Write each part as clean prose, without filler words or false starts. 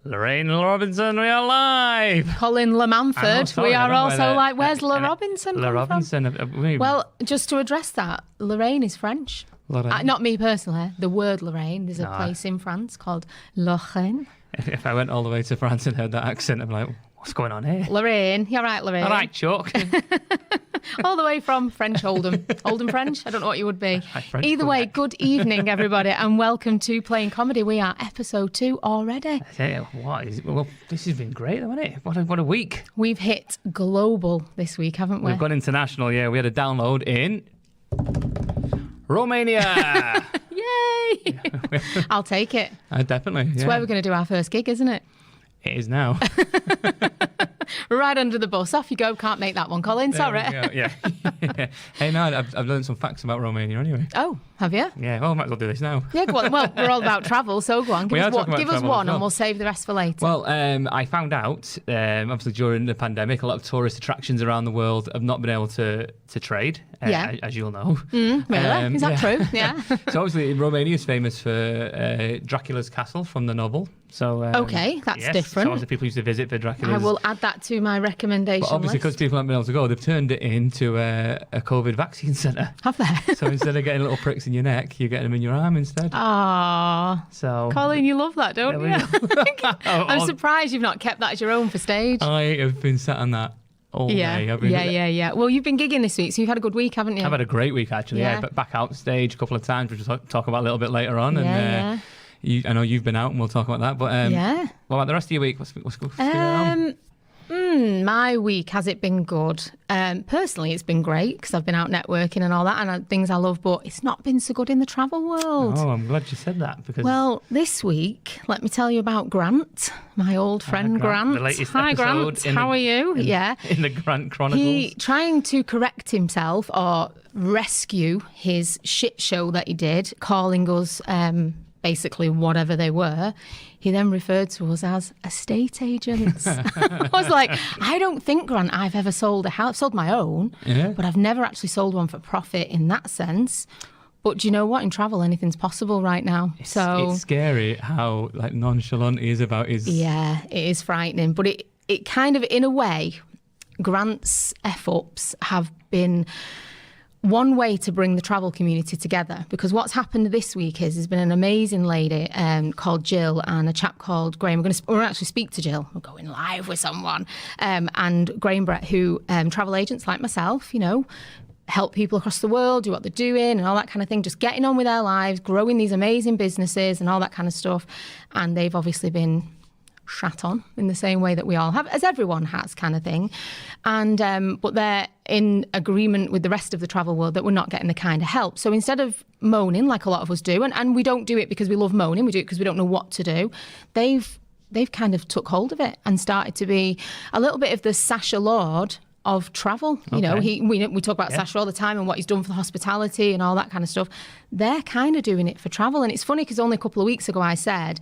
Lorraine Robinson, we are live. Colin LaManford, we are also like, where's La Robinson? La Robinson. Well, just to address that, Lorraine is French. Not me personally. The word Lorraine, there's a place in France called Lorraine. If I went all the way to France and heard that accent, I'm like, what's going on here? Lorraine, you're right, Lorraine. All right, Chuck. All the way from French Oldham. Oldham French? I don't know what you would be. Either way, good evening, everybody, and welcome to Playing Comedy. We are episode 2 already. Well, this has been great, hasn't it? What a week. We've hit global this week, haven't we? We've gone international, yeah. We had a download in Romania. Yay! I'll take it. Definitely, It's where we're going to do our first gig, isn't it? It is now. Right under the bus. Off you go. Can't make that one, Colin. Sorry. Yeah. Hey, no, I've learned some facts about Romania anyway. Oh, have you? Yeah, well, I might as well do this now. Yeah, go on. Well, we're all about travel, so go on. Give us one well. and we'll save the rest for later. Well, I found out, obviously during the pandemic, a lot of tourist attractions around the world have not been able to trade, as you'll know. Really? Is that true? Yeah. So obviously Romania is famous for Dracula's castle from the novel. So okay, that's different. So obviously people used to visit for Dracula's. I will add that to my recommendation But obviously, because people haven't been able to go, they've turned it into a COVID vaccine centre. Have they? So instead of getting little pricks in your neck, you're getting them in your arm instead. Ah, so Colin, you love that, don't you? I'm surprised you've not kept that as your own for stage. I have been sat on that all day. Yeah. Well, you've been gigging this week, so you've had a good week, haven't you? I've had a great week, actually. Yeah, but back out stage a couple of times, which we'll talk about a little bit later on. Yeah. I know you've been out, and we'll talk about that. But what about the rest of your week? What's going on? My week, has it been good? Personally, it's been great because I've been out networking and all that and things I love, but it's not been so good in the travel world. Oh, I'm glad you said that. Well, this week, let me tell you about Grant, my old friend Grant. The latest Hi, Grant. How are you? In the Grant Chronicles. He, trying to correct himself or rescue his shit show that he did, calling us basically whatever they were, he then referred to us as estate agents. I was like, I don't think, Grant, I've ever sold a house. I've sold my own, but I've never actually sold one for profit in that sense. But do you know what? In travel, anything's possible right now. It's scary how nonchalant he is about his... Yeah, it is frightening. But it kind of, in a way, Grant's F-ups have been one way to bring the travel community together, because what's happened this week is there's been an amazing lady called Jill and a chap called Graham. We're going to actually speak to Jill. We're going live with someone. And Graham Brett, who travel agents like myself, help people across the world, do what they're doing and all that kind of thing, just getting on with their lives, growing these amazing businesses and all that kind of stuff. And they've obviously been shat on in the same way that we all have, as everyone has, kind of thing. And but they're in agreement with the rest of the travel world that we're not getting the kind of help. So instead of moaning like a lot of us do, and we don't do it because we love moaning, we do it because we don't know what to do, they've kind of took hold of it and started to be a little bit of the Sacha Lord of travel. Okay. We talk about Sacha all the time and what he's done for the hospitality and all that kind of stuff. They're kind of doing it for travel. And it's funny because only a couple of weeks ago I said,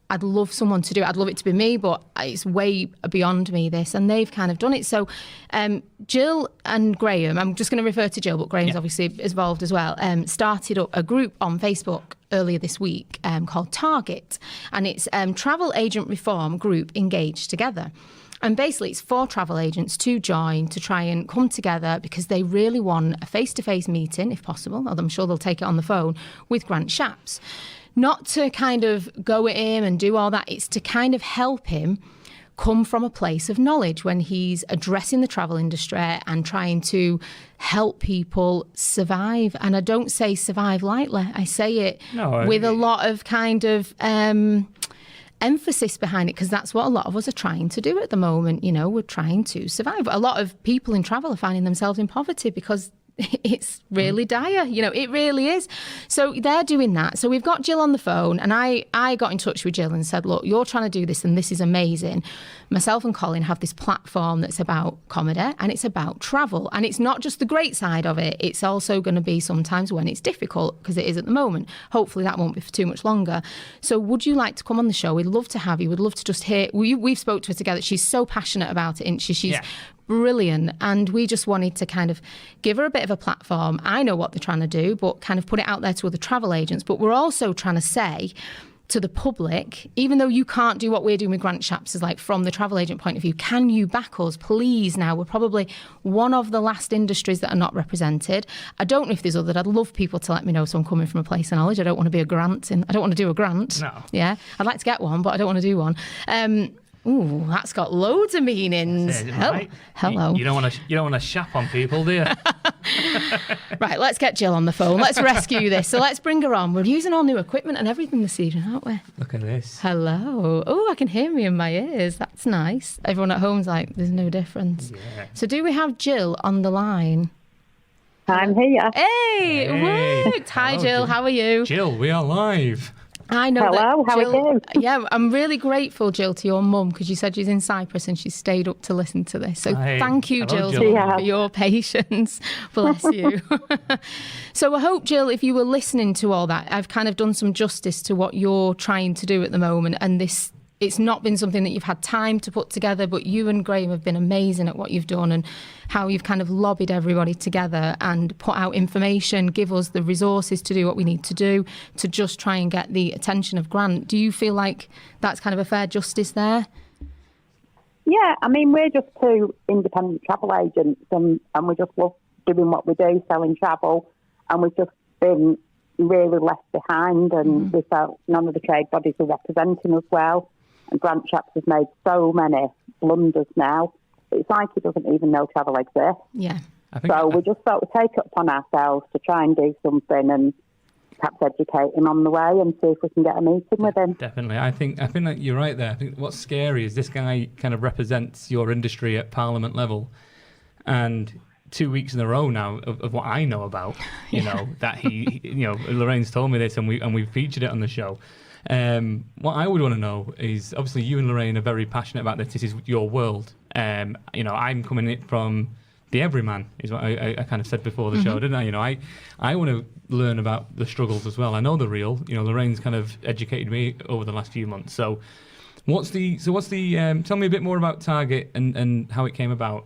I'd love someone to do it. I'd love it to be me, but it's way beyond me, this. And they've kind of done it. So Jill and Graham, I'm just going to refer to Jill, but Graham's obviously involved as well, started up a group on Facebook earlier this week called T.A.R.G.E.T. And it's Travel Agent Reform Group Engaged Together. And basically it's for travel agents to join, to try and come together because they really want a face-to-face meeting, if possible, although I'm sure they'll take it on the phone, with Grant Shapps. Not to kind of go at him and do all that. It's to kind of help him come from a place of knowledge when he's addressing the travel industry and trying to help people survive. And I don't say survive lightly. I say it with a lot of kind of emphasis behind it, because that's what a lot of us are trying to do at the moment. We're trying to survive. A lot of people in travel are finding themselves in poverty because it's really dire, it really is. So they're doing that. So we've got Jill on the phone, and I got in touch with Jill and said, look, you're trying to do this and this is amazing. Myself and Colin have this platform that's about comedy and it's about travel. And it's not just the great side of it. It's also going to be sometimes when it's difficult, because it is at the moment. Hopefully that won't be for too much longer. So would you like to come on the show? We'd love to have you. We'd love to just hear. We've spoke to her together. She's so passionate about it, isn't she? She's brilliant. And we just wanted to kind of give her a bit of a platform. I know what they're trying to do, but kind of put it out there to other travel agents. But we're also trying to say to the public, even though you can't do what we're doing with Grant Shapps, is like from the travel agent point of view, can you back us, please? Now, we're probably one of the last industries that are not represented. I don't know if there's others. I'd love people to let me know, so I'm coming from a place of knowledge. I don't want to be a grant. I don't want to do a grant. No. Yeah. I'd like to get one, but I don't want to do one. Ooh, that's got loads of meanings. Right? Hello. You don't want to shap on people, do you? Right, let's get Jill on the phone. Let's rescue this. So let's bring her on. We're using all new equipment and everything this evening, aren't we? Look at this. Hello. Oh, I can hear me in my ears. That's nice. Everyone at home's like, there's no difference. Yeah. So do we have Jill on the line? I'm here. Hey, it worked. Hi, Hello, Jill. How are you? Jill, we are live. I know. Hello, that how are Jill, you? Yeah, I'm really grateful, Jill, to your mum, because you said she's in Cyprus and she stayed up to listen to this. So Hi. thank you, Hello, Jill, Jill. for your patience. Bless you. So I hope, Jill, if you were listening to all that, I've kind of done some justice to what you're trying to do at the moment. And this, it's not been something that you've had time to put together, but you and Graham have been amazing at what you've done and how you've kind of lobbied everybody together and put out information, give us the resources to do what we need to do to just try and get the attention of Grant. Do you feel like that's kind of a fair justice there? Yeah, I mean, we're just two independent travel agents and we just love doing what we do, selling travel, and we've just been really left behind and we felt none of the trade bodies are representing us well. And Grant Shapps has made so many blunders now. It's like he doesn't even know travel exists. Yeah. So we just thought we'd take it upon ourselves to try and do something and perhaps educate him on the way and see if we can get a meeting with him. Definitely. I think that you're right there. I think what's scary is this guy kind of represents your industry at Parliament level. And 2 weeks in a row now of what I know about, you know, that he, you know, Lorraine's told me this and we've featured it on the show. What I would want to know is, obviously you and Lorraine are very passionate about this. This is your world. You know, I'm coming in from the everyman, is what I kind of said before the show, didn't I? You know, I want to learn about the struggles as well. I know the real. You know, Lorraine's kind of educated me over the last few months. So what's the tell me a bit more about T.A.R.G.E.T and how it came about.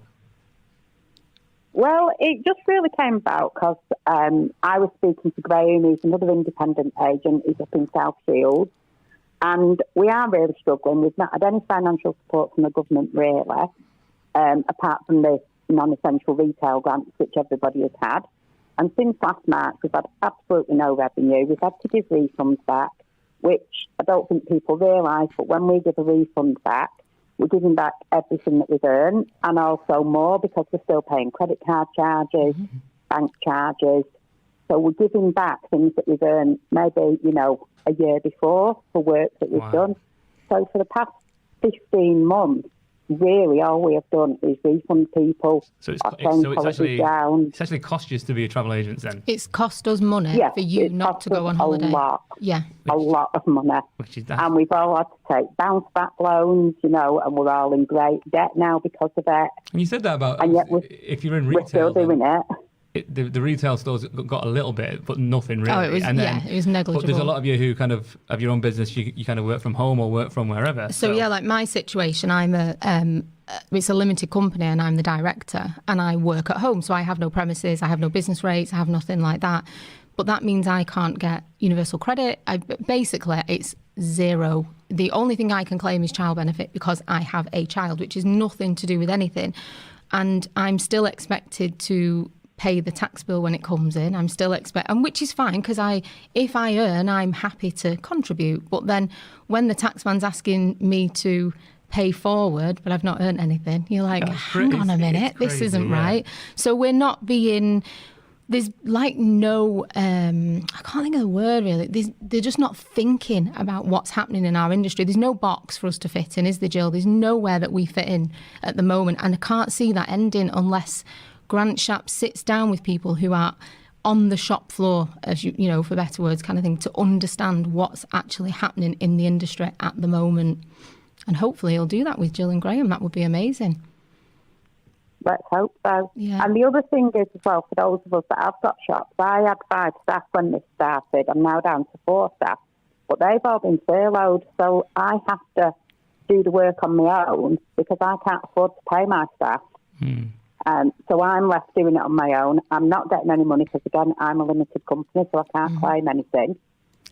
Well, it just really came about because I was speaking to Graham, who's another independent agent. He's up in South Shields. And we are really struggling. We've not had any financial support from the government, really, apart from the non-essential retail grants, which everybody has had. And since last March, we've had absolutely no revenue. We've had to give refunds back, which I don't think people realise, but when we give a refund back, we're giving back everything that we've earned and also more because we're still paying credit card charges, bank charges. So we're giving back things that we've earned maybe, you know, a year before for work that we've done. So for the past 15 months, really all we have done is refund people. So it's actually cost you to be a travel agent then? It's cost us money for you not to go on holiday. A lot. Yeah. A lot of money. Which is that. And we've all had to take bounce back loans, you know, and we're all in great debt now because of it. And you said that about, and yet if you're in retail, we're still doing it. The retail stores got a little bit, but nothing really. Oh, it was, it was negligible. But there's a lot of you who kind of have your own business. You kind of work from home or work from wherever. So yeah, like my situation, I'm it's a limited company and I'm the director and I work at home. So I have no premises, I have no business rates, I have nothing like that. But that means I can't get universal credit. Basically, it's zero. The only thing I can claim is child benefit because I have a child, which is nothing to do with anything. And I'm still expected to pay the tax bill when it comes in. I'm still and which is fine because if I earn, I'm happy to contribute. But then when the taxman's asking me to pay forward, but I've not earned anything, you're like, hang on a minute, this isn't right. So we're not being, there's like no, I can't think of the word really. They're just not thinking about what's happening in our industry. There's no box for us to fit in, is there, Jill? There's nowhere that we fit in at the moment. And I can't see that ending unless Grant Shapps sits down with people who are on the shop floor, as you know, for better words, kind of thing, to understand what's actually happening in the industry at the moment. And hopefully he'll do that with Jill and Graham. That would be amazing. Let's hope so. Yeah. And the other thing is as well, for those of us that have got shops, I had 5 staff when this started. I'm now down to 4 staff, but they've all been furloughed. So I have to do the work on my own because I can't afford to pay my staff. So I'm left doing it on my own. I'm not getting any money because, again, I'm a limited company, so I can't claim anything.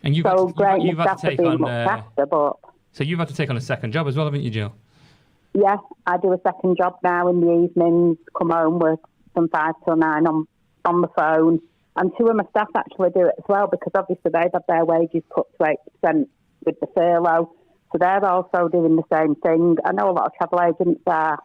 And you've so great, you've had to take on. After, but so you've had to take on a second job as well, haven't you, Jill? yeah, I do a second job now in the evenings. Come home, work from 5 till 9 on the phone, and 2 of my staff actually do it as well because obviously they've had their wages cut to 8% with the furlough. So they're also doing the same thing. I know a lot of travel agents are,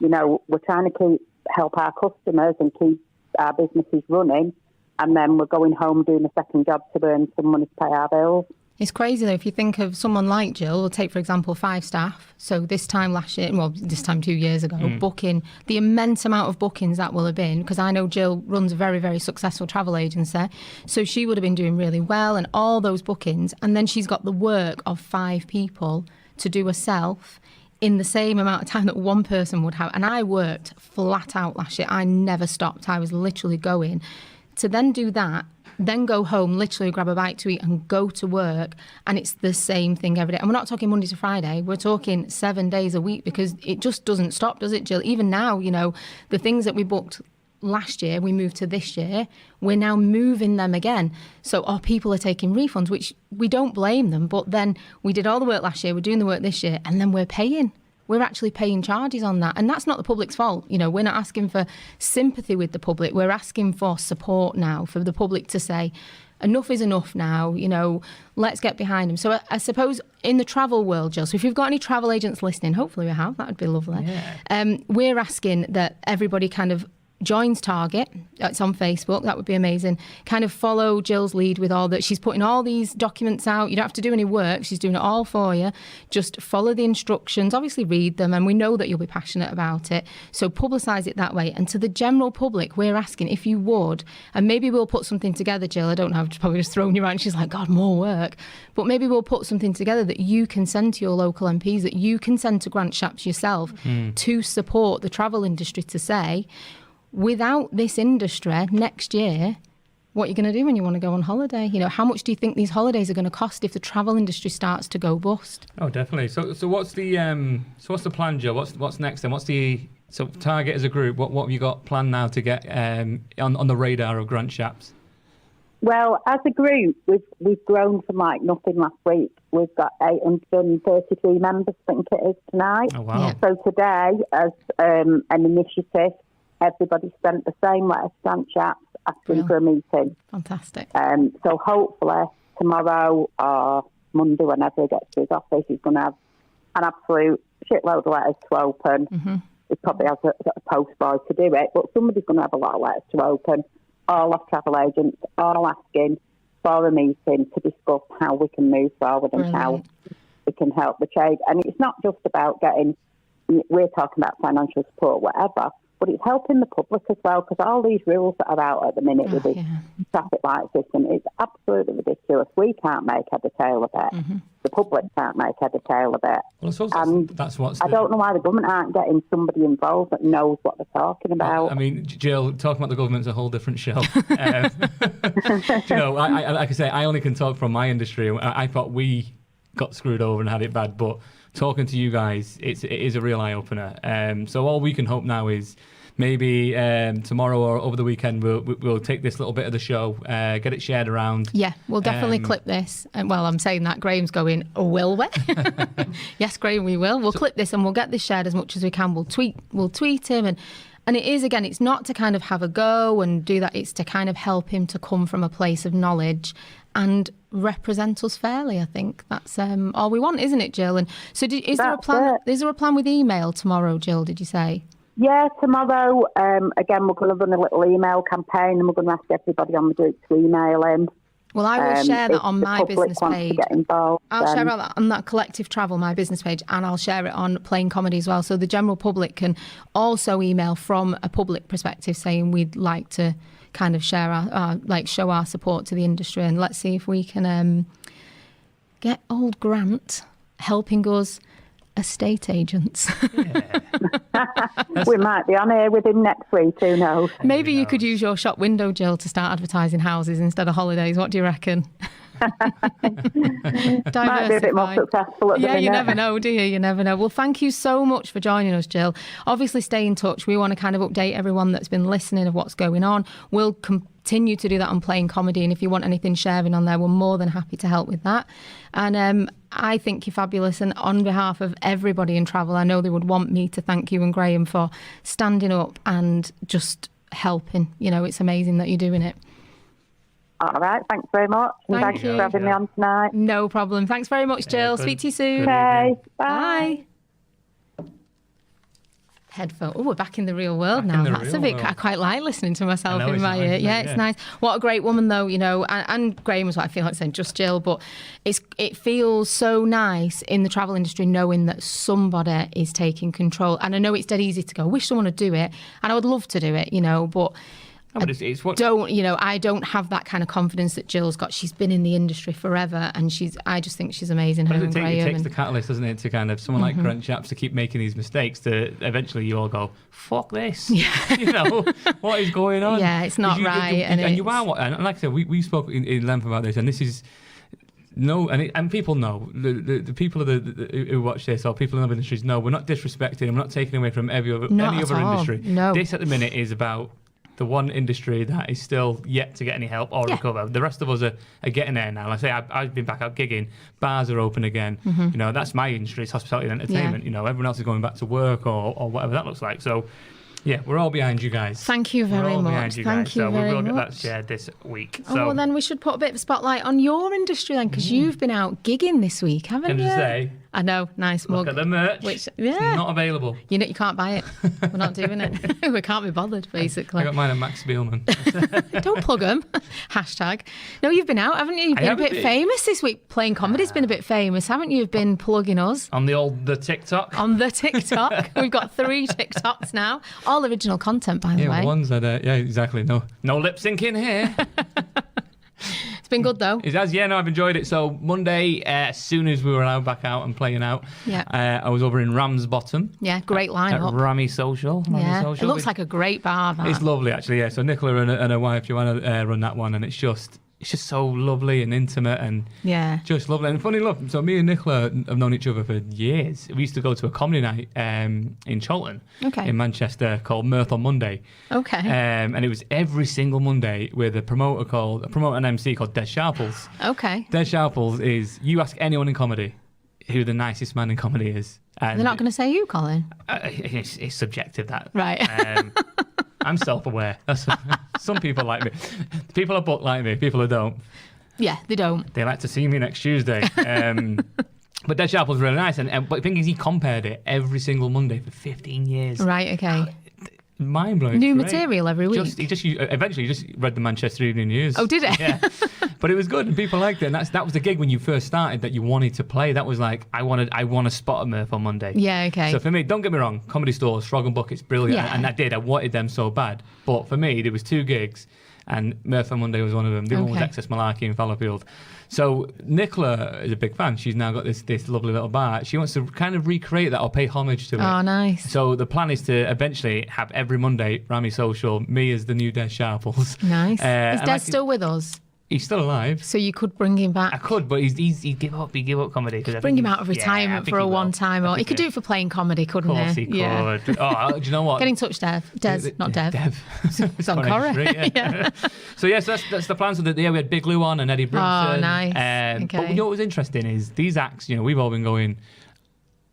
you know, we're trying to help our customers and keep our businesses running, and then we're going home doing a second job to earn some money to pay our bills. It's crazy though, if you think of someone like Jill, we'll take for example 5 staff. So this time last year, well, this time 2 years ago, booking, the immense amount of bookings that will have been, because I know Jill runs a very, very successful travel agency. So she would have been doing really well and all those bookings. And then she's got the work of 5 people to do herself in the same amount of time that one person would have. And I worked flat out last year. I never stopped. I was literally going to then do that, then go home, literally grab a bite to eat and go to work, and it's the same thing every day. And we're not talking Monday to Friday, we're talking 7 days a week, because it just doesn't stop, does it, Jill? Even now, you know, the things that we booked last year, we moved to this year, we're now moving them again. So our people are taking refunds, which we don't blame them, but then we did all the work last year, we're doing the work this year, and then we're paying. We're actually paying charges on that. And that's not the public's fault. You know, we're not asking for sympathy with the public. We're asking for support now, for the public to say, enough is enough now, you know, let's get behind them. So I suppose in the travel world, Jill, so if you've got any travel agents listening, hopefully we have, that would be lovely. Yeah. We're asking that everybody kind of joins Target. It's on Facebook. That would be amazing. Kind of follow Jill's lead with all that. She's putting all these documents out. You don't have to do any work. She's doing it all for you. Just follow the instructions. Obviously read them. And we know that you'll be passionate about it. So publicise it that way. And to the general public, we're asking if you would, and maybe we'll put something together, Jill. I don't know. I've probably just thrown you out. And she's like, God, more work. But maybe we'll put something together that you can send to your local MPs, that you can send to Grant Shapps yourself to support the travel industry, to say, without this industry next year, what are you going to do when you want to go on holiday? You know, how much do you think these holidays are going to cost if the travel industry starts to go bust? Oh, definitely. So what's the plan, Jill? What's next then? So Target as a group, what have you got planned now to get on the radar of Grant Shapps? Well, as a group, we've grown from like nothing last week. We've got 833 members, I think it is, tonight. Oh, wow. Yeah. So today, as an initiative, everybody sent the same letter to Grant Shapps asking for a meeting. Fantastic. So hopefully tomorrow or Monday, whenever he gets to his office, he's going to have an absolute shitload of letters to open. He probably has a post boy to do it, but somebody's going to have a lot of letters to open. All of travel agents, all asking for a meeting to discuss how we can move forward and how we can help the trade. And it's not just about we're talking about financial support, whatever, but it's helping the public as well, because all these rules that are out at the minute with the traffic light system is absolutely ridiculous. We can't make head or tail of it. The public can't make head or tail of it. Well, I suppose that's what's I don't know why the government aren't getting somebody involved that knows what they're talking about. I mean, Jill, talking about the government's a whole different show. You know, like I say, I only can talk from my industry. I thought we got screwed over and had it bad, but talking to you guys, it is a real eye-opener. So all we can hope now is maybe tomorrow or over the weekend we'll take this little bit of the show, get it shared around. Yeah, we'll definitely clip this. And well, I'm saying that, Graham's going, oh, will we? Yes, Graham, we will. We'll clip this and we'll get this shared as much as we can. We'll tweet him, and it is, again, it's not to kind of have a go and do that. It's to kind of help him to come from a place of knowledge and represent us fairly. I think that's all we want, isn't it, Jill? And so is there a plan? Is there a plan with email tomorrow, Jill, did you say? Yeah, tomorrow, again, we're going to run a little email campaign, and we're going to ask everybody on the group to email him. Well, I will share that on my business page. I'll share that on that Collective Travel, my business page, and I'll share it on Plain Comedy as well. So the general public can also email from a public perspective saying we'd like to kind of share show our support to the industry, and let's see if we can get old Grant helping us estate agents. Yeah. We might be on here with him next week, who knows? Maybe you could use your shop window, Jill, to start advertising houses instead of holidays. What do you reckon? Might be a bit more successful at the minute. You never know, do you? You never know. Well, thank you so much for joining us, Jill. Obviously, stay in touch. We want to kind of update everyone that's been listening of what's going on. We'll continue to do that on Playing Comedy. And if you want anything sharing on there, we're more than happy to help with that. And I think you're fabulous. And on behalf of everybody in travel, I know they would want me to thank you and Graham for standing up and just helping. You know, it's amazing that you're doing it. All right, thanks very much. And Thank you for having me on tonight. No problem. Thanks very much, Jill. Speak to you soon. Okay, Bye. Headphone. Oh, we're back in the real world now. That's a bit. I quite like listening to myself in my ear. Yeah, it's nice. What a great woman, though. You know, and Graham was what I feel like saying, just Jill. But it feels so nice in the travel industry knowing that somebody is taking control. And I know it's dead easy to go, I wish someone would do it, and I would love to do it. You know, but. I don't have that kind of confidence that Jill's got. She's been in the industry forever, and I just think she's amazing. It takes the catalyst, doesn't it, to kind of someone like Grant Shapps to keep making these mistakes, to eventually you all go, fuck this. Yeah. You know, what is going on? Yeah, it's not right. And you are, and like I said, we spoke in length about this, and this is, and people know, the people who watch this, or people in other industries know, we're not disrespecting, we're not taking away from any other industry. No. This at the minute is about the one industry that is still yet to get any help or recover. The rest of us are getting there now. Like I say, I've been back out gigging. Bars are open again. You know, that's my industry. It's hospitality and entertainment. You know, everyone else is going back to work or whatever that looks like. So, yeah, we're all behind you guys. Thank you very much. Thank you very much. So we will get that shared this week. Well, then we should put a bit of a spotlight on your industry then, because you've been out gigging this week, haven't you? Can I say? I know, nice mug. Look at the merch. It's not available. You know, you can't buy it. We're not doing it. We can't be bothered, basically. I got mine at Max Spielman. Don't plug them. Hashtag. No, you've been out, haven't you? You've been a bit famous this week. Playing Comedy's been a bit famous, haven't you? You've been plugging us. On the TikTok? On the TikTok. We've got 3 TikToks now. All original content, by the way. Yeah, ones that, exactly. No lip syncing here. It's been good though. It has, I've enjoyed it. So Monday, as soon as we were allowed back out and playing out, I was over in Ramsbottom. Yeah, great lineup. At Rammy Social. It looks like a great bar. That. It's lovely, actually. Yeah. So Nicola and her wife Joanna run that one, and it's just so lovely and intimate and just lovely. And funny enough, so me and Nicola have known each other for years. We used to go to a comedy night in Cholton, in Manchester, called Mirth on Monday. And it was every single Monday with a promoter and MC called Des Sharples. Des Sharples is, you ask anyone in comedy who the nicest man in comedy is. And they're not going to say you, Colin. It's subjective, that. Right. I'm self-aware. Some people like me. People are booked like me. People who don't. Yeah, they don't. They like to see me next Tuesday. But Des Sharples was really nice. But the thing is, he compared it every single Monday for 15 years. Right, okay. Mind blowing. New material every week. Eventually just read the Manchester Evening News. Oh, did it? Yeah. But it was good and people liked it. And that was the gig when you first started that you wanted to play. That was like, I want to spot a Mirth on Monday. Yeah, okay. So for me, don't get me wrong, Comedy Stores, Frog and Bucket's brilliant. Yeah. And I wanted them so bad. But for me, there was 2 gigs and Mirth on Monday was one of them. The other one was Excess Malarkey in Fallowfield. So Nicola is a big fan. She's now got this lovely little bar. She wants to kind of recreate that or pay homage to it. Oh, nice. So the plan is to eventually have every Monday, Rammy Social, me as the new Des Sharples. Nice. Is Des still with us? He's still alive. So you could bring him back. I could, but he'd give up comedy. Bring him out of retirement for a one-time. Or he could do it for playing comedy, couldn't he? Of course he could. Yeah. Oh, do you know what? Get in touch, Des. Not Dev. Dev. It's on Corrie. Yeah. So yes, that's the plan. So that we had Big Lou on and Eddie Brunson. Oh, nice. But you know what was interesting is these acts, we've all been going,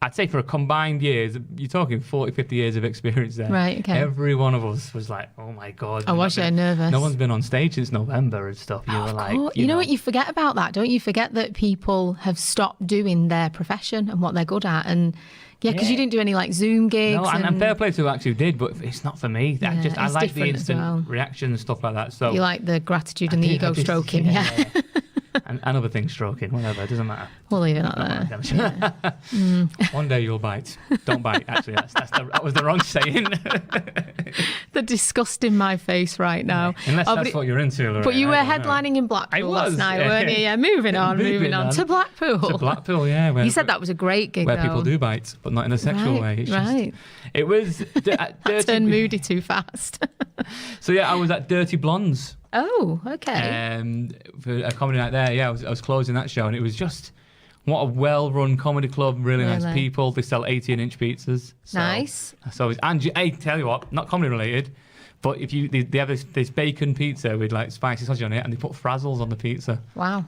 I'd say for a combined years, you're talking 40, 50 years of experience there. Right, okay. Every one of us was like, oh my God. I was nervous. No one's been on stage since November and stuff. You were like, you know what, you forget about that, don't you? Forget that people have stopped doing their profession and what they're good at. And because you didn't do any like Zoom gigs. No, and fair play to who actually did, but it's not for me. I like the instant reaction and stuff like that. So you like the gratitude and the ego stroking, yeah. And other things stroking, whatever, it doesn't matter. We'll leave it at that. One day you'll bite. Don't bite, actually. That was the wrong saying. The disgust in my face right now. Unless that's what you're into, Lorraine. But you were headlining in Blackpool last night, weren't you? Yeah, moving on. To Blackpool. To Blackpool, yeah. You said that was a great gig, where people do bite, but not in a sexual way. It was... I turned moody too fast. So, I was at Dirty Blondes. Oh, okay. For a comedy night there, I was closing that show, and it was just what a well-run comedy club. Really nice people. They sell 18-inch pizzas. Nice. So and I tell you what, not comedy related, But if they have this bacon pizza with like spicy sausage on it, and they put frazzles on the pizza. Wow.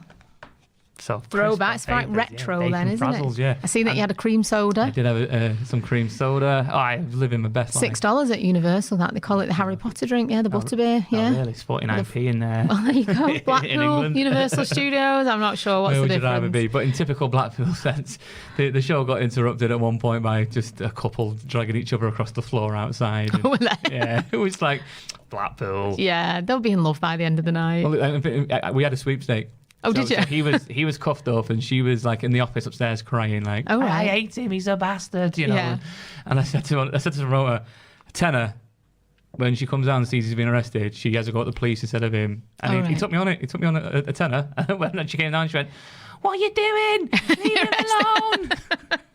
So Throwback. It's quite retro then, isn't frazzles, it? Yeah. I seen that you had a cream soda. I did have some cream soda. Oh, I was living my best life. $6 at Universal, that they call it the Harry Potter drink, the butterbeer, Oh, really? It's 49p in there. Well, there you go. In Blackpool, England. Universal Studios, I'm not sure what's Where the would you difference. rather be? But in typical Blackpool sense, the show got interrupted at one point by just a couple dragging each other across the floor outside. And, Were they? yeah, it was like Blackpool. Yeah, they'll be in love by the end of the night. Well, we had a sweepstake. Oh, did you? So he was cuffed up, and she was like in the office upstairs crying, like, Oh, right. I hate him, he's a bastard, you know. Yeah. And I said to the promoter, tenner, when she comes down and sees he's been arrested, she has to go to the police instead of him. And Oh, he right. took me on it. He took me on a tenner. And when she came down, she went, "What are you doing? Leave him alone."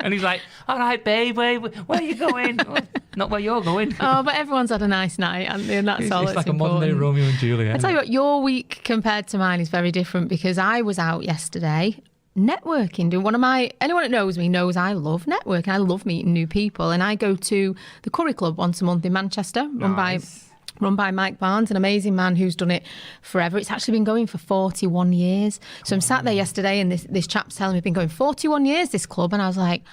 And he's like, "All right, babe, where are you going?" Well, not where you're going. Oh, but everyone's had a nice night, haven't they? And that's all It's that's like a modern day important. Romeo and Juliet. I tell you what, your week compared to mine is very different because I was out yesterday networking. Anyone that knows me knows I love networking. I love meeting new people, and I go to the Curry Club once a month in Manchester, run by Mike Barnes, an amazing man who's done it forever. It's actually been going for 41 years. So I'm sat there yesterday, and this chap's telling me it's been going 41 years, this club, and I was like,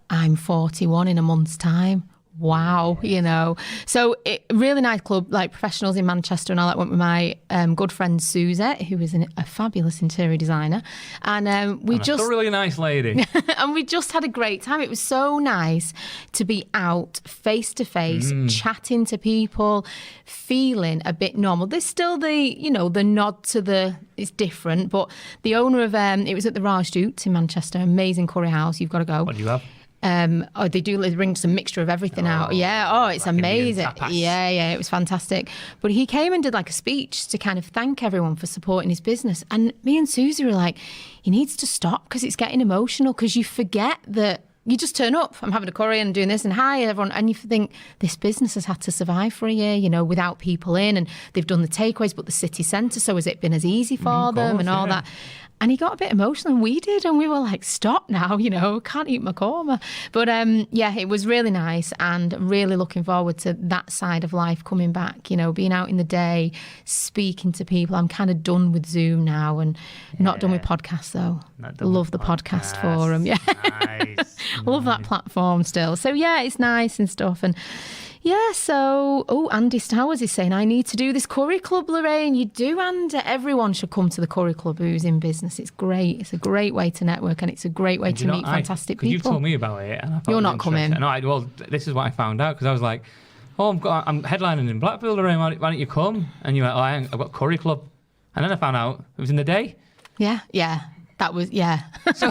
I'm 41 in a month's time. Wow, you know. So really nice club, like professionals in Manchester and all that. Went with my good friend Suzette, who is a fabulous interior designer, and a really nice lady. and we just had a great time. It was so nice to be out face to face, chatting to people, feeling a bit normal. There's still the nod to it's different, but the owner of it was at the T.A.R.G.E.T in Manchester, amazing curry house. You've got to go. What do you have? They bring some mixture of everything out. Yeah, it's like amazing. Indian tapas. Yeah, it was fantastic. But he came and did like a speech to kind of thank everyone for supporting his business. And me and Susie were like, he needs to stop because it's getting emotional, because you forget that you just turn up. I'm having a curry and doing this and hi everyone, and you think this business has had to survive for a year, without people in, and they've done the takeaways, but the city centre, so has it been as easy for them and all that? And he got a bit emotional, and we did, and we were like, stop now, can't eat my korma. But it was really nice, and really looking forward to that side of life coming back, being out in the day, speaking to people. I'm kind of done with Zoom now, and not done with podcasts though. Love the podcast forum. Yeah. Nice. Love that platform still. So yeah, it's nice and stuff. And yeah, so, Andy Stowers is saying, I need to do this curry club, Lorraine. You do, and everyone should come to the curry club who's in business. It's great. It's a great way to network, and it's a great way to meet fantastic people. You told me about it. And I You're not coming. No, this is what I found out, because I was like, I'm headlining in Blackpool, Lorraine. Why don't you come? And you went, I've got curry club. And then I found out it was in the day. Yeah. That was, So,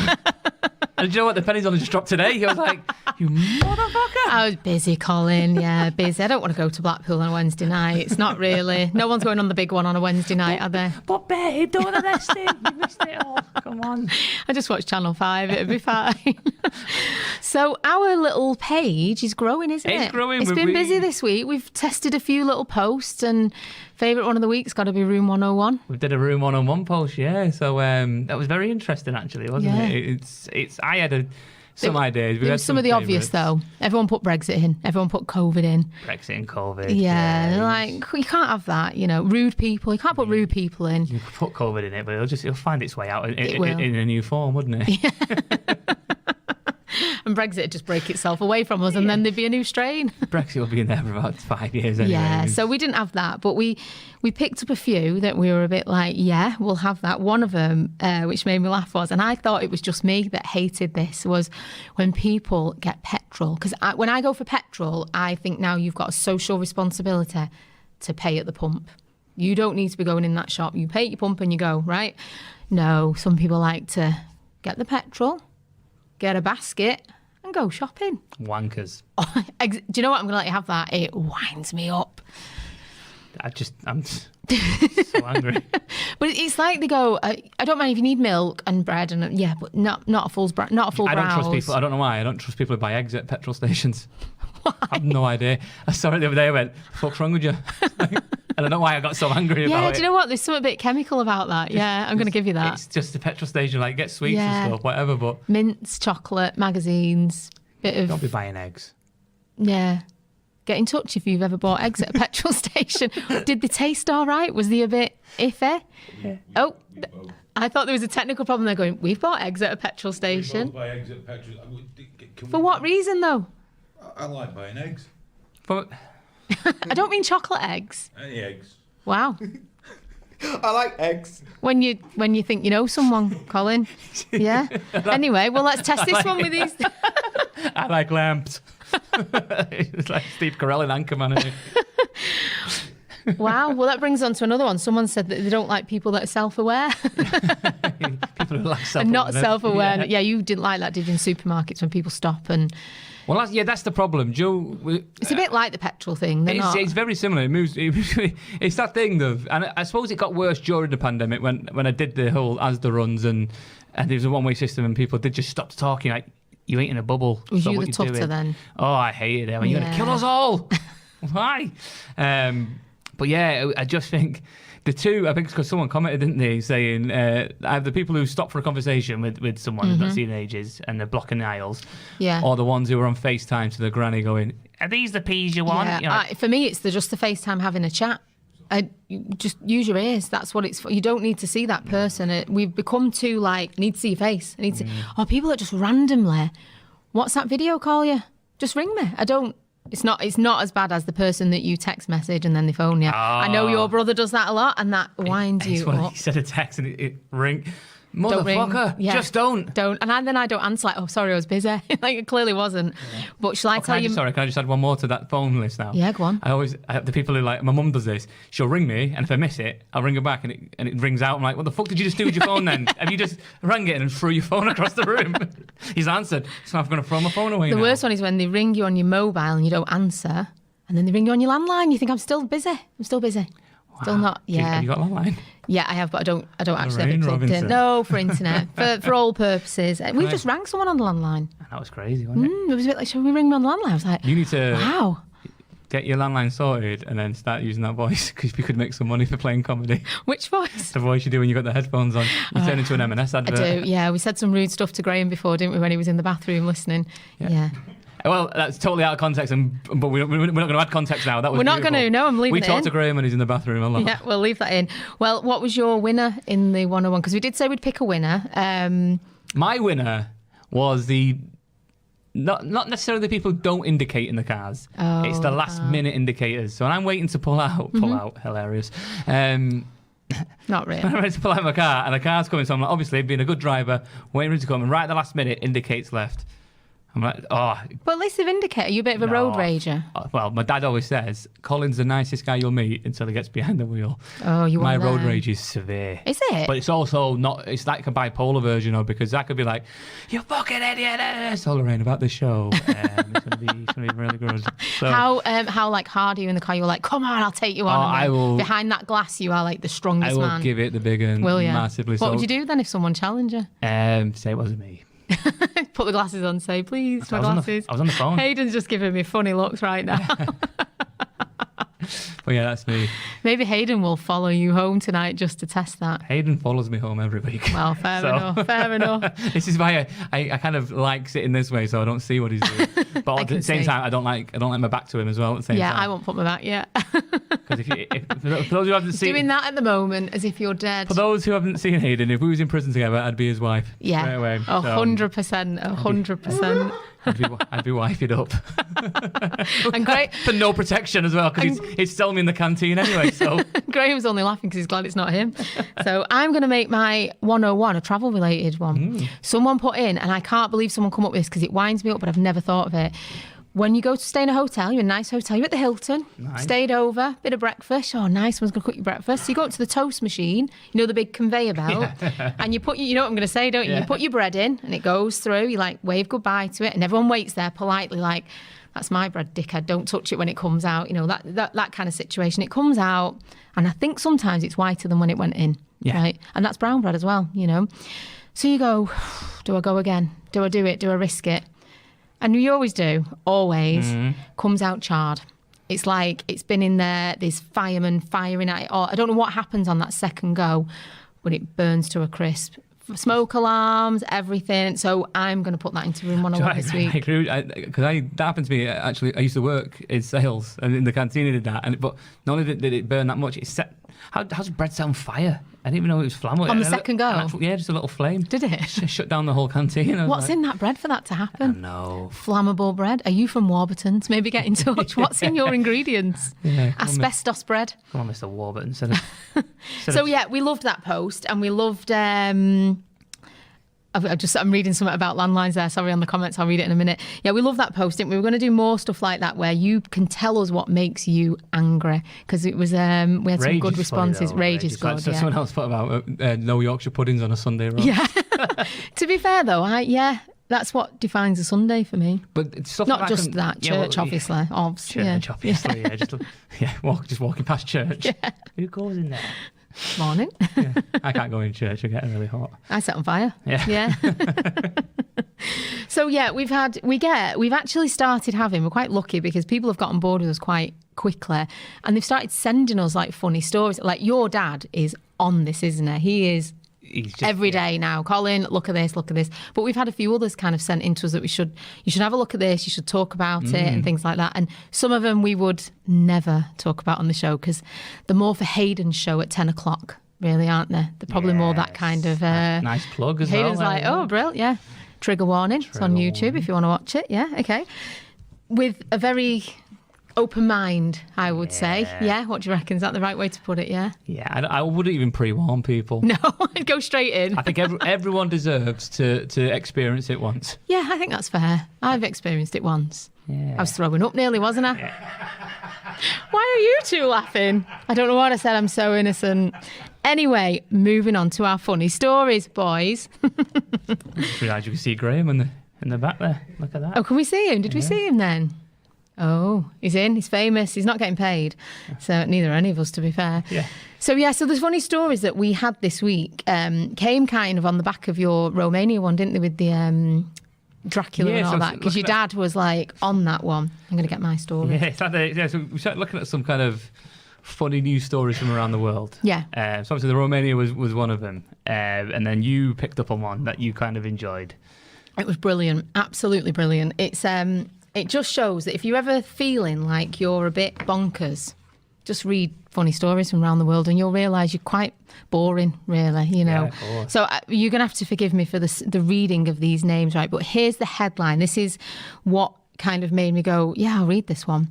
and do you know what? The pennies only just dropped today. I was like, you motherfucker. I was busy, Colin. Yeah, busy. I don't want to go to Blackpool on a Wednesday night. It's not really. No one's going on the big one on a Wednesday night, are they? But babe, don't arrest him. You missed it all. Come on. I just watched Channel 5. It'll be fine. So our little page is growing, isn't it? It's growing. It's been busy this week. We've tested a few little posts, and favourite one of the week's got to be Room 101. We did a Room 101 post, yeah. So that was very interesting, actually, wasn't it? I had some ideas. We had some of the obvious, though. Everyone put Brexit in. Everyone put COVID in. Brexit and COVID. Yeah, like, you can't have that, rude people. You can't put rude people in. You could put COVID in it, but it'll find its way out in a new form, wouldn't it? Yeah. And Brexit would just break itself away from us, and then there'd be a new strain. Brexit will be in there for about 5 years anyway. Yeah, so we didn't have that, but we picked up a few that we were a bit like, yeah, we'll have that. One of them, which made me laugh, was, and I thought it was just me that hated this, was when people get petrol. Because when I go for petrol, I think now you've got a social responsibility to pay at the pump. You don't need to be going in that shop. You pay at your pump and you go, right? No, some people like to get the petrol, get a basket, and go shopping. Wankers. Do you know what? I'm going to let you have that. It winds me up. I'm so angry. But it's like they go, I don't mind if you need milk and bread, and but not a full browse. I don't trust people. I don't know why. I don't trust people who buy eggs at petrol stations. Why? I have no idea. I saw it the other day. I went, "What's wrong with you?" I don't know why I got so angry about it. Yeah, do you know what? There's something a bit chemical about that. I'm going to give you that. It's just a petrol station, like get sweets and stuff, whatever. But mints, chocolate, magazines, bit of. Don't be buying eggs. Yeah. get in touch if you've ever bought eggs at a petrol station. Did they taste all right? Was they a bit iffy? Yeah. Oh, I thought there was a technical problem. They're going, we've bought eggs at a petrol station. We both buy eggs at petrol. For what reason, though? I like buying eggs. I don't mean chocolate eggs. Any eggs. Wow. I like eggs. When you think you know someone, Colin. Yeah. Anyway, well, let's test this one with these. I like lamps. It's like Steve Carell in Anchorman. Wow. Well, that brings on to another one. Someone said that they don't like people that are self-aware. People who like self-aware. And not self-aware. Yeah, you didn't like that, did you, in supermarkets when people stop and... Well, that's the problem, Joe. It's a bit like the petrol thing. It's very similar. It's that thing, though. And I suppose it got worse during the pandemic when I did the whole Asda runs and there was a one-way system and people did just stop talking like, you ain't in a bubble. Was so you what the tutter then? Oh, I hated it. I mean, you're going to kill us all. Why? But yeah, I just think the two, I think it's because someone commented, didn't they, saying either people who stop for a conversation with someone who's not seen in ages and they're blocking the aisles, or the ones who are on FaceTime to the granny going, are these the peas you want? Yeah. You know, For me, it's just the FaceTime having a chat. Just use your ears. That's what it's for. You don't need to see that person. We've become too need to see your face. I need to. Or people that just randomly WhatsApp video call you. Just ring me. I don't. It's not as bad as the person that you text message and then they phone you. I know your brother does that a lot, and that winds you up. He said a text and it ring. Motherfucker, just don't. Don't. And then I don't answer like, oh, sorry, I was busy. Like, it clearly wasn't. Yeah. But shall I tell you... Sorry, can I just add one more to that phone list now? Yeah, go on. I have the people who my mum does this. She'll ring me, and if I miss it, I'll ring her back, and it rings out. I'm like, what the fuck did you just do with your phone then? Have you just rang it and threw your phone across the room? He's answered, so I'm going to throw my phone away now. The worst one is when they ring you on your mobile and you don't answer, and then they ring you on your landline. You think, I'm still busy. Still not, yeah. Have you got a landline? Yeah, I have, but I don't actually have it plugged in. No, for internet, for all purposes. We just rang someone on the landline. That was crazy, wasn't it? It was a bit like, should we ring me on the landline? I was like, you need to wow. Get your landline sorted and then start using that voice because you could make some money for playing comedy. Which voice? The voice you do when you got the headphones on. You turn into an M&S advert. I do, yeah. We said some rude stuff to Graham before, didn't we, when he was in the bathroom listening? Yeah. Well, that's totally out of context, but we're not going to add context now. That was We're not going to, no, I'm leaving it in. We talked to Graham and he's in the bathroom a lot. Yeah, we'll leave that in. Well, what was your winner in the 101? Because we did say we'd pick a winner. My winner was not necessarily the people who don't indicate in the cars. It's the last minute indicators. So when I'm waiting to pull out, hilarious. Not really. I'm ready to pull out my car and the car's coming, so I'm like, obviously being a good driver, waiting for it to come, and right at the last minute indicates left. I'm like, oh. But at least they've indicated. Are you a bit of a road rager? Well, my dad always says, Colin's the nicest guy you'll meet until he gets behind the wheel. Oh, you want My road rage is severe. Is it? But it's also not, it's like a bipolar version of, because that could be like, you fucking idiot. So Lorraine, about the show. It's going to be really good. So, how hard are you in the car? You're like, come on, I'll take you on. I will. Behind that glass, you are like the strongest man. I will give it the big and massively. What would you do then if someone challenged you? Say it wasn't me. Put the glasses on, say, please, my glasses. I was on the phone. Hayden's just giving me funny looks right now. But yeah, that's me. Maybe Hayden will follow you home tonight just to test that. Hayden follows me home every week. Well, fair enough. This is why I kind of like sitting this way so I don't see what he's doing. But at the same time, I don't like my back to him as well at the same time. Yeah, I won't put my back yet. Because for those who haven't seen... Doing that at the moment as if you're dead. For those who haven't seen Hayden, if we was in prison together, I'd be his wife. Yeah. Straight away. 100%. I'd be wifed up. And great for no protection as well, because he's selling me in the canteen anyway. So Graham's only laughing because he's glad it's not him. So I'm going to make my 101 a travel related one. Someone put in, and I can't believe someone come up with this because it winds me up, but I've never thought of it. When you go to stay in a hotel, you're in a nice hotel, you're at the Hilton, stayed over, bit of breakfast. Oh, nice, someone's going to cook you breakfast. So you go up to the toast machine, you know, the big conveyor belt, and you put, you know what I'm going to say, don't you? You put your bread in and it goes through, you like wave goodbye to it, and everyone waits there politely like, that's my bread, dickhead, don't touch it when it comes out. You know, that kind of situation. It comes out, and I think sometimes it's whiter than when it went in, right? And that's brown bread as well, you know. So you go, do I go again? Do I do it? Do I risk it? And you always do, always, comes out charred. It's like it's been in there, there's firemen firing at it. Or I don't know what happens on that second go, but it burns to a crisp. smoke alarms, everything. So I'm going to put that into room 101 this week. I agree. Because that happened to me. Actually, I used to work in sales, and in the canteen I did that. But not only did it burn that much, it set. How's bread set on fire? I didn't even know it was flammable. On the second go? Yeah, just a little flame. Did it? Shut down the whole canteen. What's in that bread for that to happen? No. Flammable bread. Are you from Warburton's? Maybe get in touch. What's in your ingredients? Yeah, asbestos bread. Come on, Mr. Warburton. So yeah, we loved that post, and we loved. I'm reading something about landlines there. Sorry, on the comments. I'll read it in a minute. Yeah, we love that post, didn't we? We're going to do more stuff like that where you can tell us what makes you angry, because it was we had some good responses. Rage is good. So someone else put about no Yorkshire puddings on a Sunday roast. Yeah. To be fair though, that's what defines a Sunday for me. But it's stuff not like just that church, obviously. Church, obviously. Just walking past church. Yeah. Who goes in there? Morning. Yeah. I can't go in church. I'm getting really hot. I set on fire. Yeah. So yeah, we've actually started having. We're quite lucky because people have got on board with us quite quickly, and they've started sending us like funny stories. Like your dad is on this, isn't he? He's just, every day now. Colin, look at this. But we've had a few others kind of sent into us that you should have a look at this. You should talk about it and things like that. And some of them we would never talk about on the show because they're more for Hayden's show at 10 o'clock, really, aren't they? They're probably more that kind of... nice plug as Hayden's well. Hayden's like, oh, brilliant, yeah. Trigger warning. It's on YouTube if you want to watch it. Yeah, okay. With a very... open mind, I would say. Yeah, what do you reckon? Is that the right way to put it? Yeah. Yeah, I wouldn't even pre-warn people. No, I'd go straight in. I think everyone deserves to experience it once. Yeah, I think that's fair. I've experienced it once. Yeah. I was throwing up nearly, wasn't I? Yeah. Why are you two laughing? I don't know what I said. I'm so innocent. Anyway, moving on to our funny stories, boys. I just realised you can see Graham in the back there. Look at that. Oh, can we see him? Did we see him then? Oh, he's in. He's famous. He's not getting paid. So neither are any of us, to be fair. Yeah. So there's funny stories that we had this week came kind of on the back of your Romania one, didn't they, with the Dracula and all that? Because your dad was like on that one. I'm going to get my story. Yeah, so we started looking at some kind of funny news stories from around the world. Yeah. So obviously the Romania was one of them. And then you picked up on one that you kind of enjoyed. It was brilliant. Absolutely brilliant. It just shows that if you're ever feeling like you're a bit bonkers, just read funny stories from around the world and you'll realise you're quite boring, really, you know. Yeah, so you're going to have to forgive me for the reading of these names, right? But here's the headline. This is what kind of made me go, yeah, I'll read this one.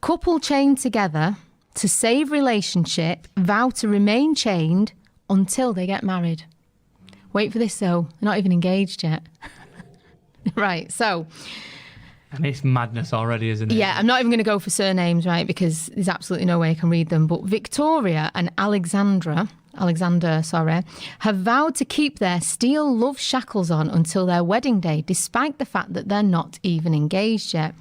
Couple chained together to save relationship, vow to remain chained until they get married. Wait for this, though. They're not even engaged yet. Right, so... I mean, it's madness already, isn't it? Yeah, I'm not even going to go for surnames, right, because there's absolutely no way I can read them. But Victoria and Alexander, have vowed to keep their steel love shackles on until their wedding day, despite the fact that they're not even engaged yet.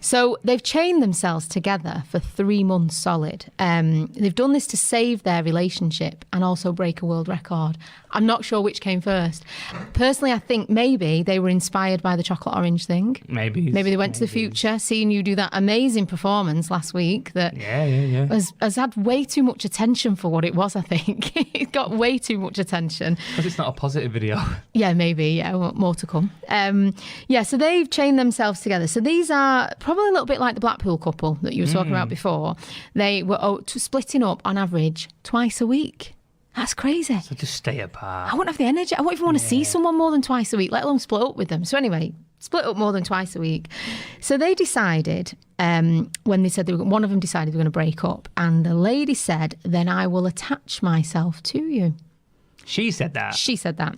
So they've chained themselves together for 3 months solid. They've done this to save their relationship and also break a world record. I'm not sure which came first. Personally, I think maybe they were inspired by the chocolate orange thing. Maybe they went to the future, seeing you do that amazing performance last week that has had way too much attention for what it was, I think. It got way too much attention. Because it's not a positive video. Yeah, maybe. Yeah, more to come. So they've chained themselves together. So these are probably a little bit like the Blackpool couple that you were talking about before. They were splitting up on average twice a week. That's crazy. So just stay apart. I wouldn't have the energy. I wouldn't even want to see someone more than twice a week, let alone split up with them. So anyway, split up more than twice a week. So they decided, when they said one of them decided they were going to break up, and the lady said, then I will attach myself to you. She said that? She said that.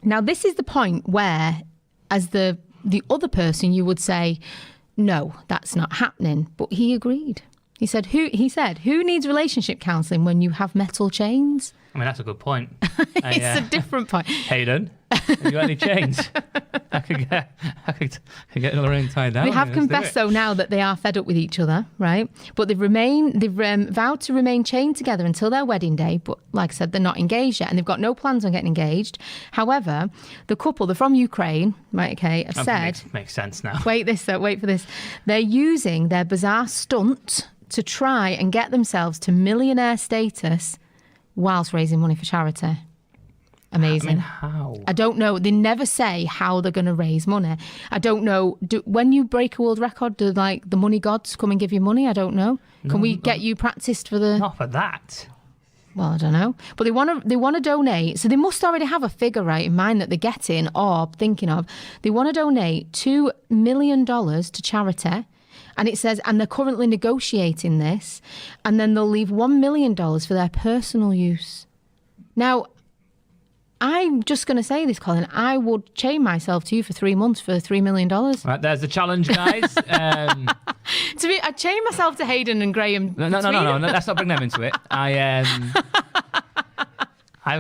Now, this is the point where, as the other person, you would say, no, that's not happening. But he agreed. He said, who needs relationship counselling when you have metal chains? I mean, that's a good point. It's a different point. Hayden, have you got any chains? I could get Lorraine tied down. They have confessed, though, now that they are fed up with each other, right? But they've vowed to remain chained together until their wedding day. But like I said, they're not engaged yet, and they've got no plans on getting engaged. However, the couple, they're from Ukraine, right? Okay, have said makes sense now. Wait for this. They're using their bizarre stunt to try and get themselves to millionaire status whilst raising money for charity. Amazing. I mean, how? I don't know. They never say how they're going to raise money. I don't know. When you break a world record, do like the money gods come and give you money? I don't know. Can we get you practiced for the? Not for that. Well, I don't know. But they want to donate. So they must already have a figure right in mind that they're getting or thinking of. They want to donate $2 million to charity. And it says, and they're currently negotiating this, and then they'll leave $1 million for their personal use. Now, I'm just going to say this, Colin. I would chain myself to you for 3 months for $3 million. Right, there's the challenge, guys. I'd chain myself to Hayden and Graham. No, let's not bring them into it. I've